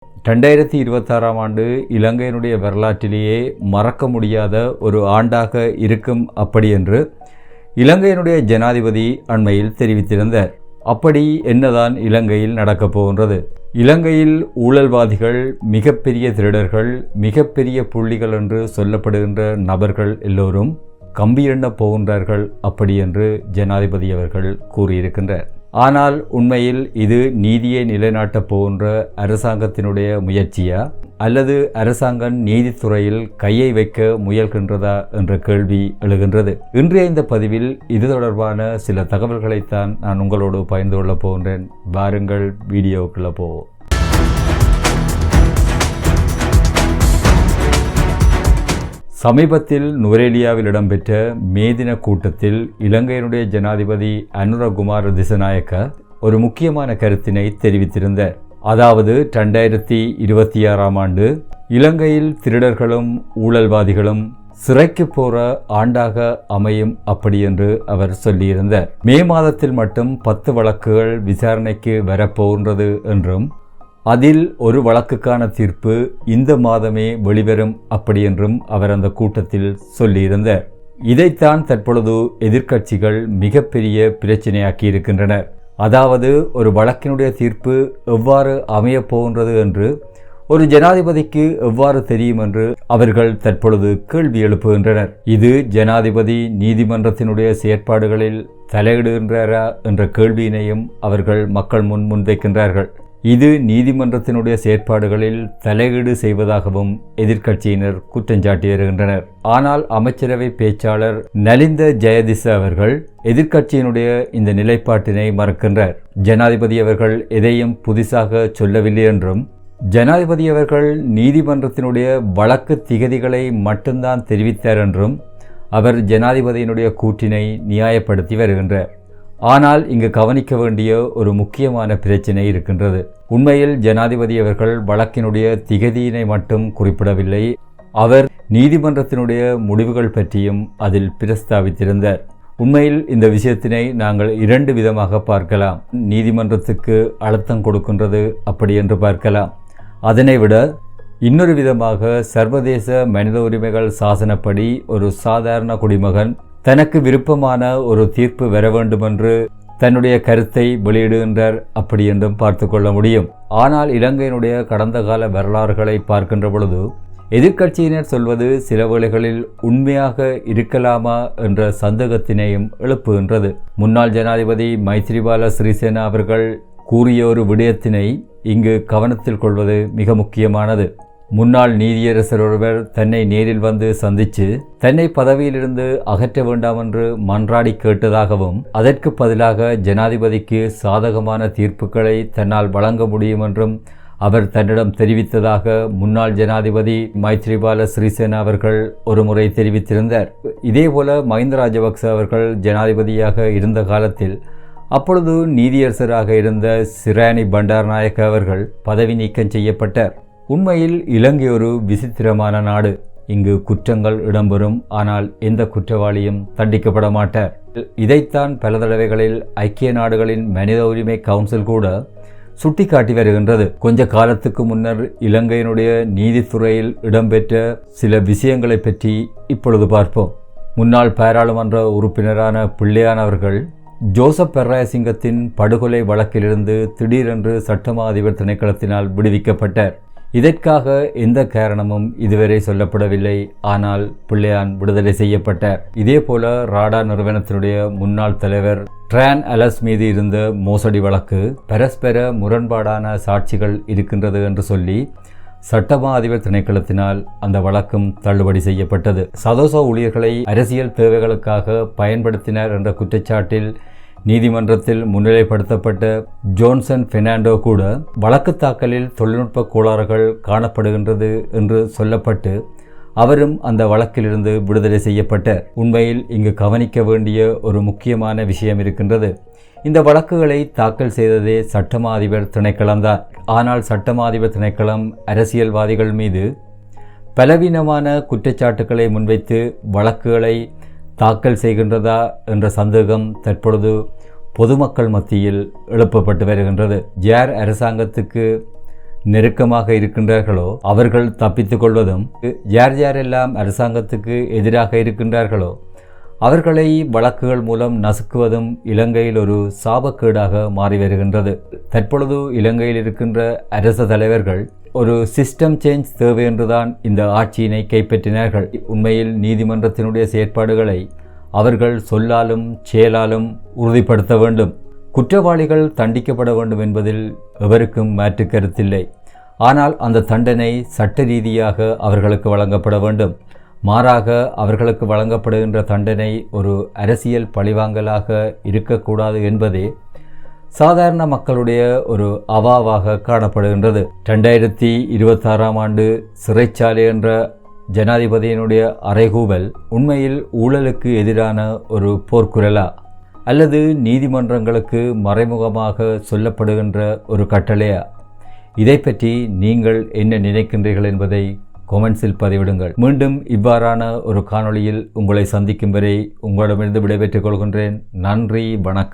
2026ஆம் ஆண்டு இலங்கையினுடைய வரலாற்றிலேயே மறக்க முடியாத ஒரு ஆண்டாக இருக்கும் அப்படி என்று இலங்கையினுடைய ஜனாதிபதி அண்மையில் தெரிவித்திருந்தார். அப்படி என்னதான் இலங்கையில் நடக்கப் போகின்றது? இலங்கையில் ஊழல்வாதிகள், மிகப்பெரிய திருடர்கள், மிகப்பெரிய புள்ளிகள் என்று சொல்லப்படுகின்ற நபர்கள் எல்லோரும் கம்பி எண்ணப் போகின்றார்கள் அப்படி என்று ஜனாதிபதி அவர்கள் கூறியிருக்கின்றார். ஆனால் உண்மையில் இது நீதியை நிலைநாட்டப் போகின்ற அரசாங்கத்தினுடைய முயற்சியா அல்லது அரசாங்கம் நீதித்துறையில் கையை வைக்க முயல்கின்றதா என்ற கேள்வி எழுகின்றது. இன்றைய இந்த பதிவில் இது தொடர்பான சில தகவல்களைத்தான் நான் உங்களோடு பகிர்ந்து கொள்ளப் போகின்றேன். வாருங்கள் வீடியோக்குள்ள போவோம். சமீபத்தில் நுவரேலியாவில் இடம்பெற்ற மேதின கூட்டத்தில் இலங்கையினுடைய ஜனாதிபதி அனுரகுமார திசநாயக்க ஒரு முக்கியமான கருத்தினை தெரிவித்திருந்தார். அதாவது 2026ஆம் ஆண்டு இலங்கையில் திருடர்களும் ஊழல்வாதிகளும் சிறைக்கு போற ஆண்டாக அமையும் அப்படி என்று அவர் சொல்லியிருந்தார். மே மாதத்தில் மட்டும் 10 வழக்குகள் விசாரணைக்கு வரப்போகின்றது என்றும் அதில் ஒரு வழக்குக்கான தீர்ப்பு இந்த மாதமே வெளிவரும் அப்படி என்றும் அவர் அந்த கூட்டத்தில் சொல்லியிருந்தார். இதைத்தான் தற்பொழுது எதிர்க்கட்சிகள் மிகப்பெரிய பிரச்சனையாக்கி இருக்கின்றனர். அதாவது ஒரு வழக்கினுடைய தீர்ப்பு எவ்வாறு அமையப் போகின்றது என்று ஒரு ஜனாதிபதிக்கு எவ்வாறு தெரியும் என்று அவர்கள் தற்பொழுது கேள்வி எழுப்புகின்றனர். இது ஜனாதிபதி நீதிமன்றத்தினுடைய செயற்பாடுகளில் தலையிடுகின்றாரா என்ற கேள்வியினையும் அவர்கள் மக்கள் முன்வைக்கின்றார்கள். இது நீதிமன்றத்தினுடைய செயற்பாடுகளில் தலையீடு செய்வதாகவும் எதிர்க்கட்சியினர் குற்றஞ்சாட்டி வருகின்றனர். ஆனால் அமைச்சரவை பேச்சாளர் நலிந்த ஜெயதிச அவர்கள் எதிர்க்கட்சியினுடைய இந்த நிலைப்பாட்டினை மறுக்கின்றார். ஜனாதிபதி அவர்கள் எதையும் புதிதாக சொல்லவில்லை என்றும் ஜனாதிபதி அவர்கள் நீதிமன்றத்தினுடைய வழக்கு திகதிகளை மட்டும்தான் தெரிவித்தார் என்றும் அவர் ஜனாதிபதியினுடைய கூற்றினை நியாயப்படுத்தி வருகின்றார். ஆனால் இங்கு கவனிக்க வேண்டிய ஒரு முக்கியமான பிரச்சினை இருக்கின்றது. உண்மையில் ஜனாதிபதி அவர்கள் வழக்கினுடைய திகதியினை மட்டும் குறிப்பிடவில்லை, அவர் நீதிமன்றத்தினுடைய முடிவுகள் பற்றியும் அதில் பிரஸ்தாபித்திருந்தார். உண்மையில் இந்த விஷயத்தினை நாங்கள் 2 விதமாக பார்க்கலாம். நீதிமன்றத்துக்கு அழுத்தம் கொடுக்கின்றது அப்படி என்று பார்க்கலாம். அதனை விட இன்னொரு விதமாக சர்வதேச மனித உரிமைகள் சாசனப்படி ஒரு சாதாரண குடிமகன் தனக்கு விருப்பமான ஒரு தீர்ப்பு வர வேண்டுமென்று தன்னுடைய கருத்தை வெளியிடுகின்றார் அப்படி என்றும் பார்த்து கொள்ள முடியும். ஆனால் இலங்கையினுடைய கடந்த கால வரலாறுகளை பார்க்கின்ற பொழுது எதிர்க்கட்சியினர் சொல்வது சில வேளைகளில் உண்மையாக இருக்கலாமா என்ற சந்தேகத்தினையும் எழுப்புகின்றது. முன்னாள் ஜனாதிபதி மைத்ரிபால சிறிசேன அவர்கள் கூறிய ஒரு விடயத்தினை இங்கு கவனத்தில் கொள்வது மிக முக்கியமானது. முன்னாள் நீதியரசர் ஒருவர் தன்னை நேரில் வந்து சந்தித்து தன்னை பதவியிலிருந்து அகற்ற வேண்டாம் என்று மன்றாடி கேட்டதாகவும் அதற்கு பதிலாக ஜனாதிபதிக்கு சாதகமான தீர்ப்புகளை தன்னால் வழங்க முடியும் என்றும் அவர் தன்னிடம் தெரிவித்ததாக முன்னாள் ஜனாதிபதி மைத்ரிபால சிறிசேன அவர்கள் ஒரு முறை தெரிவித்திருந்தார். இதேபோல மஹிந்த ராஜபக்ச அவர்கள் ஜனாதிபதியாக இருந்த காலத்தில் அப்பொழுது நீதியரசராக இருந்த சிராணி பண்டாரநாயக்க அவர்கள் பதவி நீக்கம் செய்யப்பட்டார். உண்மையில் இலங்கை ஒரு விசித்திரமான நாடு. இங்கு குற்றங்கள் இடம்பெறும், ஆனால் எந்த குற்றவாளியும் தண்டிக்கப்பட மாட்டார். இதைத்தான் பல தடவைகளில் ஐக்கிய நாடுகளின் மனித உரிமை கவுன்சில் கூட சுட்டிக்காட்டி வருகின்றது. கொஞ்ச காலத்துக்கு முன்னர் இலங்கையினுடைய நீதித்துறையில் இடம்பெற்ற சில விஷயங்களை பற்றி இப்பொழுது பார்ப்போம். முன்னாள் பாராளுமன்ற உறுப்பினரான பிள்ளையான் அவர்கள் ஜோசப் பெர்ராயசிங்கத்தின் படுகொலை வழக்கிலிருந்து திடீரென்று சட்டமா அதிபர் திணைக்களத்தினால் விடுவிக்கப்பட்டார். இதற்காக எந்த காரணமும் இதுவரை சொல்லப்படவில்லை. ஆனால் பிள்ளையான் விடுதலை செய்யப்பட்டார். இதேபோல ராடா நிறுவனத்தினுடைய முன்னாள் தலைவர் ட்ரான் அலஸ் மீது இருந்த மோசடி வழக்கு பரஸ்பர முரண்பாடான சாட்சிகள் இருக்கின்றது என்று சொல்லி சட்டமா அதிபர் திணைக்களத்தினால் அந்த வழக்கும் தள்ளுபடி செய்யப்பட்டது. சதோச ஊழியர்களை அரசியல் தேவைகளுக்காக பயன்படுத்தினர் என்ற குற்றச்சாட்டில் நீதிமன்றத்தில் முன்னிலைப்படுத்தப்பட்ட ஜோன்சன் பெர்னாண்டோ கூட வழக்கு தாக்கலில் தொழில்நுட்ப கோளாறுகள் காணப்படுகின்றது என்று சொல்லப்பட்டு அவரும் அந்த வழக்கிலிருந்து விடுதலை செய்யப்பட்டார். உண்மையில் இங்கு கவனிக்க வேண்டிய ஒரு முக்கியமான விஷயம் இருக்கின்றது. இந்த வழக்குகளை தாக்கல் செய்ததே சட்டமா அதிபர் திணைக்களம்தான். ஆனால் சட்டமா அதிபர் திணைக்களம் அரசியல்வாதிகள் மீது பலவீனமான குற்றச்சாட்டுக்களை முன்வைத்து வழக்குகளை தாக்கல் செய்கின்றதா என்ற சந்தேகம் தற்பொழுது பொதுமக்கள் மத்தியில் எழுப்பப்பட்டு வருகின்றது. ஜார் அரசாங்கத்துக்கு நெருக்கமாக இருக்கின்றார்களோ அவர்கள் தப்பித்துக் கொள்வதும், யார் யாரெல்லாம் அரசாங்கத்துக்கு எதிராக இருக்கின்றார்களோ அவர்களை வழக்குகள் மூலம் நசுக்குவதும் இலங்கையில் ஒரு சாபக்கேடாக மாறி வருகின்றது. தற்பொழுது இலங்கையில் இருக்கின்ற அரச தலைவர்கள் ஒரு சிஸ்டம் சேஞ்ச் தேவை என்றுதான் இந்த ஆட்சியினை கைப்பற்றினார்கள். உண்மையில் நீதிமன்றத்தினுடைய செயற்பாடுகளை அவர்கள் சொல்லாலும் செயலாலும் உறுதிப்படுத்த வேண்டும். குற்றவாளிகள் தண்டிக்கப்பட வேண்டும் என்பதில் எவருக்கும் மாற்று கருத்தில்லை. ஆனால் அந்த தண்டனை சட்ட ரீதியாக அவர்களுக்கு வழங்கப்பட வேண்டும். மாறாக அவர்களுக்கு வழங்கப்படுகின்ற தண்டனை ஒரு அரசியல் பழிவாங்கலாக இருக்கக்கூடாது என்பதே சாதாரண மக்களுடைய ஒரு அவாவாக காணப்படுகின்றது. 2026ஆம் ஆண்டு சிறைச்சாலை என்ற ஜனாதிபதியினுடைய அறைகூவல் உண்மையில் ஊழலுக்கு எதிரான ஒரு போர்க்குரலா, அல்லது நீதிமன்றங்களுக்கு மறைமுகமாக சொல்லப்படுகின்ற ஒரு கட்டளையா? இதை பற்றி நீங்கள் என்ன நினைக்கின்றீர்கள் என்பதை கொமெண்ட்ஸில் பதிவிடுங்கள். மீண்டும் இவ்வாறான ஒரு காணொளியில் உங்களை சந்திக்கும் வரை உங்களிடமிருந்து விடைபெற்றுக் கொள்கின்றேன். நன்றி, வணக்கம்.